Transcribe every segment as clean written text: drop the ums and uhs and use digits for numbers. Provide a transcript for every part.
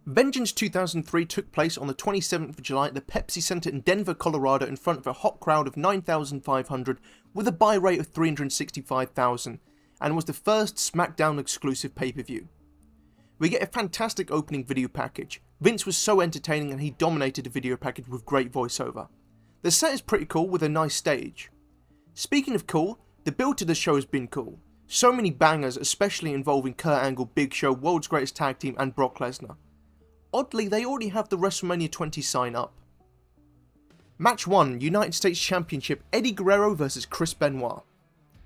Vengeance 2003 took place on the 27th of July at the Pepsi Center in Denver, Colorado in front of a hot crowd of 9,500 with a buy rate of 365,000 and was the first SmackDown exclusive pay-per-view. We get a fantastic opening video package. Vince was so entertaining and he dominated the video package with great voiceover. The set is pretty cool with a nice stage. Speaking of cool, the build to the show has been cool. So many bangers, especially involving Kurt Angle, Big Show, World's Greatest Tag Team and Brock Lesnar. Oddly, they already have the WrestleMania 20 sign up. Match 1, United States Championship, Eddie Guerrero vs Chris Benoir.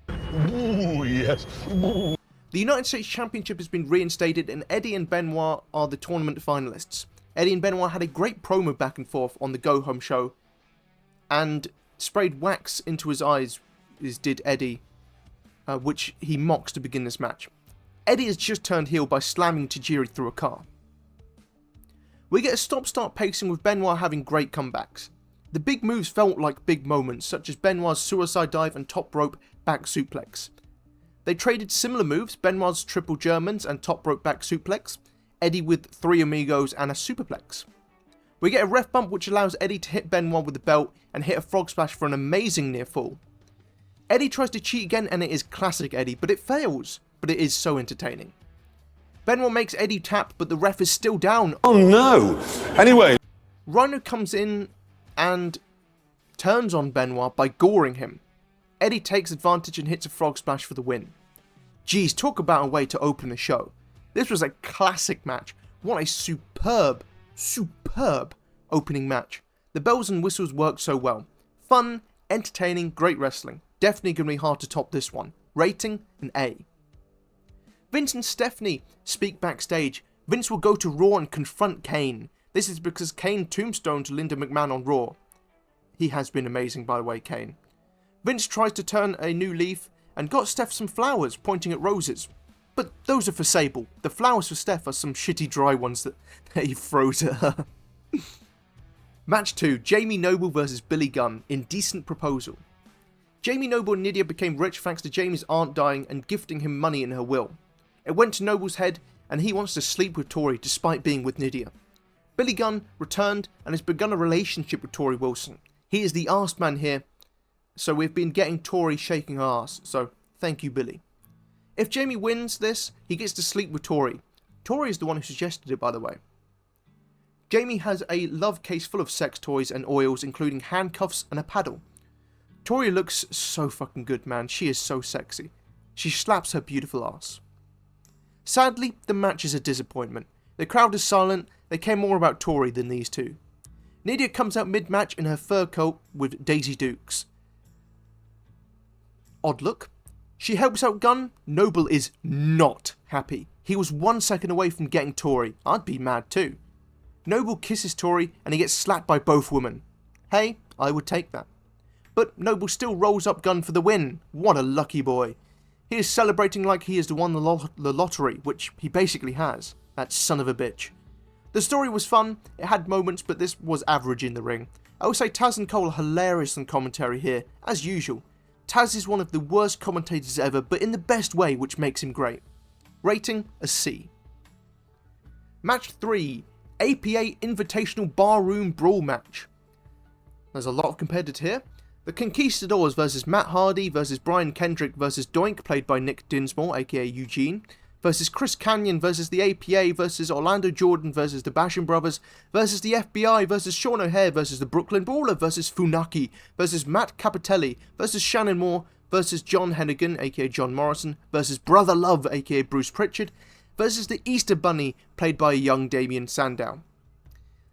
Ooh, yes. Ooh. The United States Championship has been reinstated and Eddie and Benoit are the tournament finalists. Eddie and Benoit had a great promo back and forth on the Go Home show and sprayed wax into his eyes, as did Eddie, which he mocks to begin this match. Eddie has just turned heel by slamming Tajiri through a car. We get a stop-start pacing with Benoit having great comebacks. The big moves felt like big moments, such as Benoit's suicide dive and top rope back suplex. They traded similar moves, Benoit's triple Germans and top rope back suplex, Eddie with 3 amigos and a superplex. We get a ref bump which allows Eddie to hit Benoit with the belt and hit a frog splash for an amazing near fall. Eddie tries to cheat again and it is classic Eddie, but it fails, but it is so entertaining. Benoit makes Eddie tap, but the ref is still down. Oh no! Anyway. Rhino comes in and turns on Benoit by goring him. Eddie takes advantage and hits a frog splash for the win. Geez, talk about a way to open the show. This was a classic match. What a superb opening match. The bells and whistles worked so well. Fun, entertaining, great wrestling. Definitely going to be hard to top this one. Rating, an A. Vince and Stephanie speak backstage. Vince will go to Raw and confront Kane. This is because Kane tombstoned Linda McMahon on Raw. He has been amazing, by the way, Kane. Vince tries to turn a new leaf and got Steph some flowers, pointing at roses. But those are for Sable. The flowers for Steph are some shitty dry ones that he throws at her. Match 2, Jamie Noble vs Billy Gunn, Indecent Proposal. Jamie Noble and Nydia became rich thanks to Jamie's aunt dying and gifting him money in her will. It went to Noble's head and he wants to sleep with Tori despite being with Nydia. Billy Gunn returned and has begun a relationship with Tori Wilson. He is the arse man here, so we've been getting Tori shaking her ass, so thank you Billy. If Jamie wins this, he gets to sleep with Tori. Tori is the one who suggested it, by the way. Jamie has a love case full of sex toys and oils, including handcuffs and a paddle. Tori looks so fucking good, man. She is so sexy. She slaps her beautiful ass. Sadly, the match is a disappointment. The crowd is silent. They care more about Tori than these two. Nydia comes out mid-match in her fur coat with Daisy Dukes. Odd look. She helps out Gunn. Noble is not happy. He was 1 second away from getting Tori. I'd be mad too. Noble kisses Tori and he gets slapped by both women. Hey, I would take that. But Noble still rolls up Gunn for the win. What a lucky boy. He is celebrating like he has won the lottery, which he basically has. That son of a bitch. The story was fun, it had moments, but this was average in the ring. I would say Taz and Cole are hilarious in commentary here, as usual. Taz is one of the worst commentators ever, but in the best way, which makes him great. Rating, a C. Match 3, APA Invitational Barroom Brawl match. There's a lot of competitors here. The Conquistadors versus Matt Hardy versus Brian Kendrick versus Doink, played by Nick Dinsmore, aka Eugene, versus Chris Kanyon versus the APA versus Orlando Jordan versus the Basham Brothers versus the FBI versus Sean O'Hare versus the Brooklyn Brawler versus Funaki versus Matt Capitelli versus Shannon Moore versus John Hennigan, aka John Morrison, versus Brother Love, aka Bruce Pritchard, versus the Easter Bunny, played by young Damien Sandow.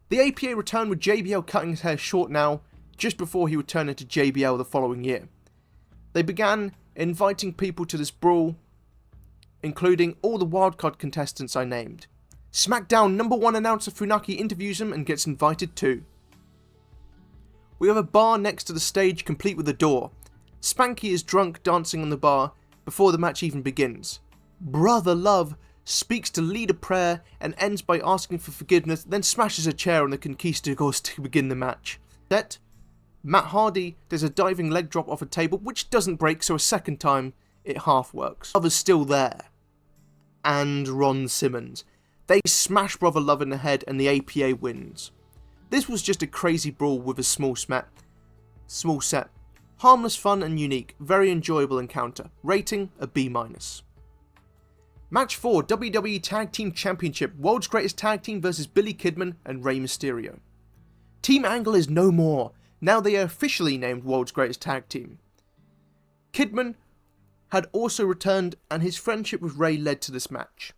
The APA returned with JBL cutting his hair short now, just before he would turn into JBL the following year. They began inviting people to this brawl, including all the wildcard contestants I named. SmackDown #1 announcer Funaki interviews him and gets invited too. We have a bar next to the stage complete with a door. Spanky is drunk dancing on the bar before the match even begins. Brother Love speaks to lead a prayer and ends by asking for forgiveness, then smashes a chair on the Conquistadors to begin the match. Set. Matt Hardy does a diving leg drop off a table, which doesn't break, so a second time it half works. Love is still there. And Ron Simmons. They smash Brother Love in the head and the APA wins. This was just a crazy brawl with a small set. Harmless, fun and unique, very enjoyable encounter. Rating a B-. Match 4, WWE Tag Team Championship, World's Greatest Tag Team versus Billy Kidman and Rey Mysterio. Team Angle is no more, now they are officially named World's Greatest Tag Team. Kidman had also returned and his friendship with Rey led to this match.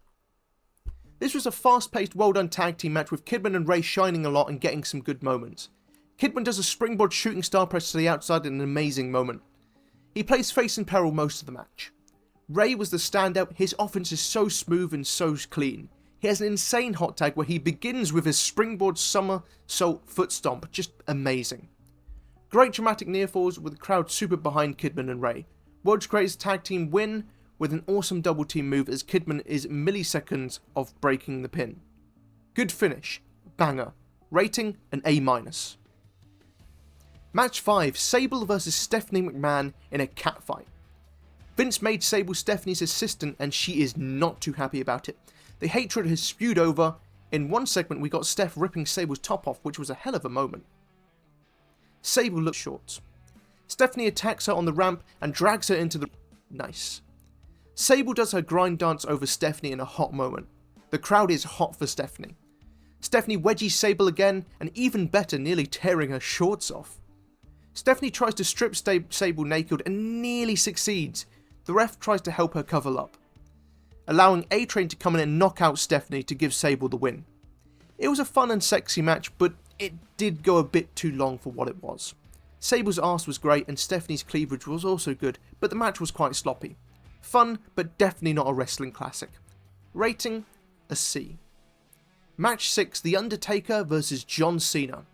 This was a fast-paced, well-done tag team match with Kidman and Rey shining a lot and getting some good moments. Kidman does a springboard shooting star press to the outside in an amazing moment. He plays face in peril most of the match. Rey was the standout, his offense is so smooth and so clean. He has an insane hot tag where he begins with his springboard somersault foot stomp, just amazing. Great dramatic near falls with the crowd super behind Kidman and Rey. World's Greatest Tag Team win with an awesome double team move as Kidman is milliseconds of breaking the pin. Good finish, banger. Rating an A-. Match 5, Sable vs Stephanie McMahon in a catfight. Vince made Sable Stephanie's assistant and she is not too happy about it. The hatred has spewed over. In one segment we got Steph ripping Sable's top off, which was a hell of a moment. Sable looks short. Stephanie attacks her on the ramp and drags her into the... Nice. Sable does her grind dance over Stephanie in a hot moment. The crowd is hot for Stephanie. Stephanie wedgies Sable again, and even better, nearly tearing her shorts off. Stephanie tries to strip Sable naked and nearly succeeds. The ref tries to help her cover up, allowing A-Train to come in and knock out Stephanie to give Sable the win. It was a fun and sexy match, but it did go a bit too long for what it was. Sable's arse was great and Stephanie's cleavage was also good, but the match was quite sloppy. Fun, but definitely not a wrestling classic. Rating a C. Match 6, The Undertaker vs John Cena.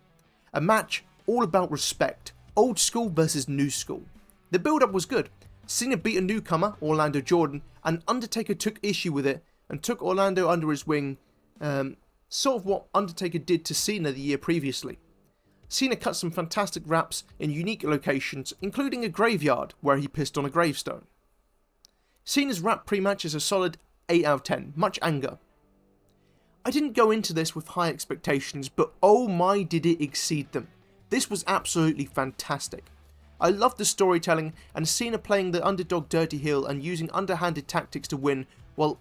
A match all about respect, old school versus new school. The build-up was good. Cena beat a newcomer, Orlando Jordan, and Undertaker took issue with it and took Orlando under his wing, sort of what Undertaker did to Cena the year previously. Cena cut some fantastic raps in unique locations, including a graveyard where he pissed on a gravestone. Cena's rap pre-match is a solid 8 out of 10, much anger. I didn't go into this with high expectations, but oh my did it exceed them. This was absolutely fantastic. I loved the storytelling and Cena playing the underdog dirty heel and using underhanded tactics to win while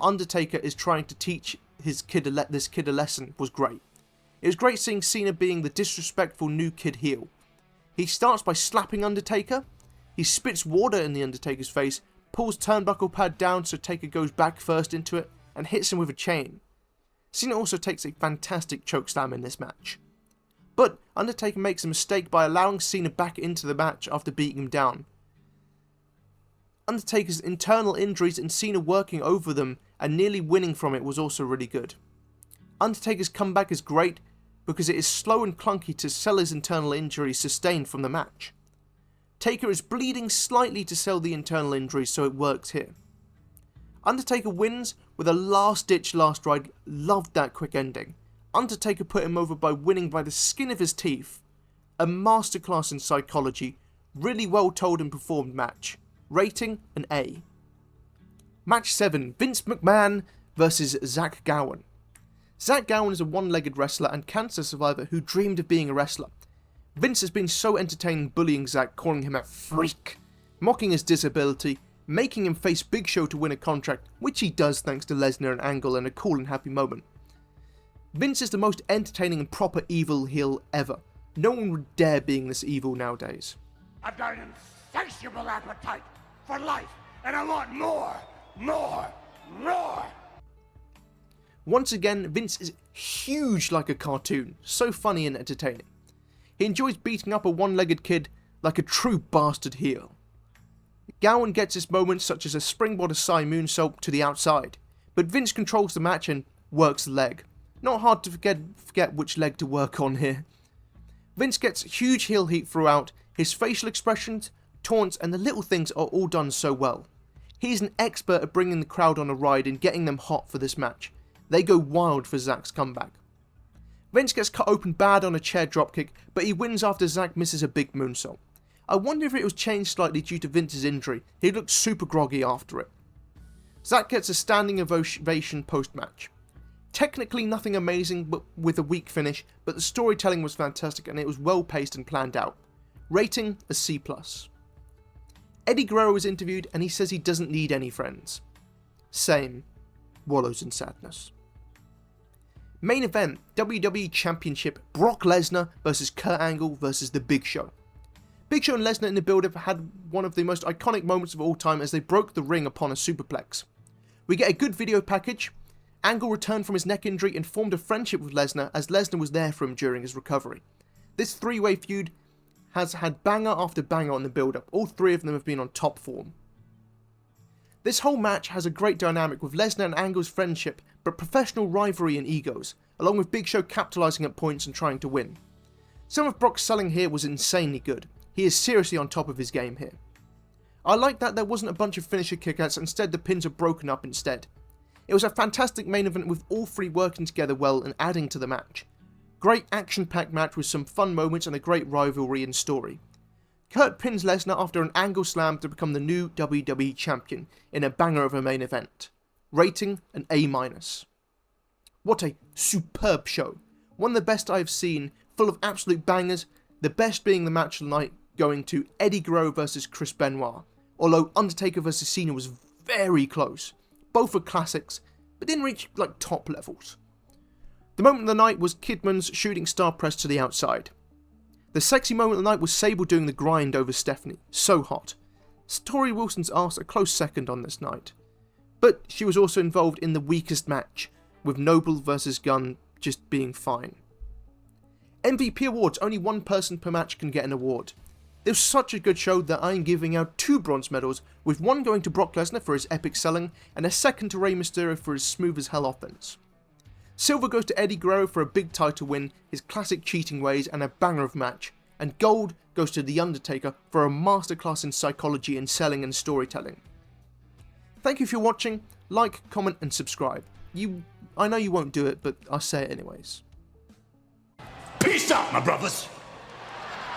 Undertaker is trying to teach this kid a lesson was great. It was great seeing Cena being the disrespectful new kid heel. He starts by slapping Undertaker, he spits water in the Undertaker's face, pulls turnbuckle pad down so Taker goes back first into it, and hits him with a chain. Cena also takes a fantastic chokeslam in this match. But Undertaker makes a mistake by allowing Cena back into the match after beating him down. Undertaker's internal injuries and Cena working over them and nearly winning from it was also really good. Undertaker's comeback is great because it is slow and clunky to sell his internal injuries sustained from the match. Taker is bleeding slightly to sell the internal injuries, so it works here. Undertaker wins with a last-ditch last ride. Loved that quick ending. Undertaker put him over by winning by the skin of his teeth. A masterclass in psychology. Really well told and performed match. Rating an A. Match 7, Vince McMahon vs Zack Gowen. Zack Gowen is a one-legged wrestler and cancer survivor who dreamed of being a wrestler. Vince has been so entertaining bullying Zack, calling him a freak, mocking his disability, making him face Big Show to win a contract, which he does thanks to Lesnar and Angle in a cool and happy moment. Vince is the most entertaining and proper evil heel ever. No one would dare being this evil nowadays. I've got an insatiable appetite for life, and I want more, more, more. Once again, Vince is huge like a cartoon, so funny and entertaining. He enjoys beating up a one-legged kid like a true bastard heel. Gowen gets his moments such as a springboard Asai moonsault to the outside, but Vince controls the match and works the leg. Not hard to forget which leg to work on here. Vince gets huge heel heat throughout, his facial expressions, taunts and the little things are all done so well. He is an expert at bringing the crowd on a ride and getting them hot for this match. They go wild for Zack's comeback. Vince gets cut open bad on a chair dropkick, but he wins after Zack misses a big moonsault. I wonder if it was changed slightly due to Vince's injury. He looked super groggy after it. Zack gets a standing ovation post-match. Technically nothing amazing but with a weak finish, but the storytelling was fantastic and it was well paced and planned out. Rating a C+. Eddie Guerrero was interviewed and he says he doesn't need any friends. Same. Wallows in sadness. Main event, WWE Championship, Brock Lesnar versus Kurt Angle versus The Big Show. Big Show and Lesnar in the build-up had one of the most iconic moments of all time as they broke the ring upon a superplex. We get a good video package. Angle returned from his neck injury and formed a friendship with Lesnar as Lesnar was there for him during his recovery. This three-way feud has had banger after banger on the build-up. All three of them have been on top form. This whole match has a great dynamic with Lesnar and Angle's friendship, but professional rivalry and egos, along with Big Show capitalizing at points and trying to win. Some of Brock's selling here was insanely good. He is seriously on top of his game here. I like that there wasn't a bunch of finisher kickouts, instead the pins are broken up instead. It was a fantastic main event with all three working together well and adding to the match. Great action-packed match with some fun moments and a great rivalry and story. Kurt pins Lesnar after an Angle slam to become the new WWE Champion in a banger of a main event. Rating an A-. What a superb show. One of the best I have seen, full of absolute bangers, the best being the match of the night going to Eddie Guerrero versus Chris Benoir, although Undertaker versus Cena was very close. Both were classics, but didn't reach like top levels. The moment of the night was Kidman's shooting star press to the outside. The sexy moment of the night was Sable doing the grind over Stephanie, so hot. Tori Wilson's ass a close second on this night. But she was also involved in the weakest match, with Noble versus Gunn just being fine. MVP awards, only one person per match can get an award. It was such a good show that I am giving out 2 bronze medals, with one going to Brock Lesnar for his epic selling, and a second to Rey Mysterio for his smooth as hell offense. Silver goes to Eddie Guerrero for a big title win, his classic cheating ways and a banger of match, and gold goes to The Undertaker for a masterclass in psychology and selling and storytelling. Thank you for watching, like, comment and subscribe. I know you won't do it, but I'll say it anyways. Peace out, my brothers!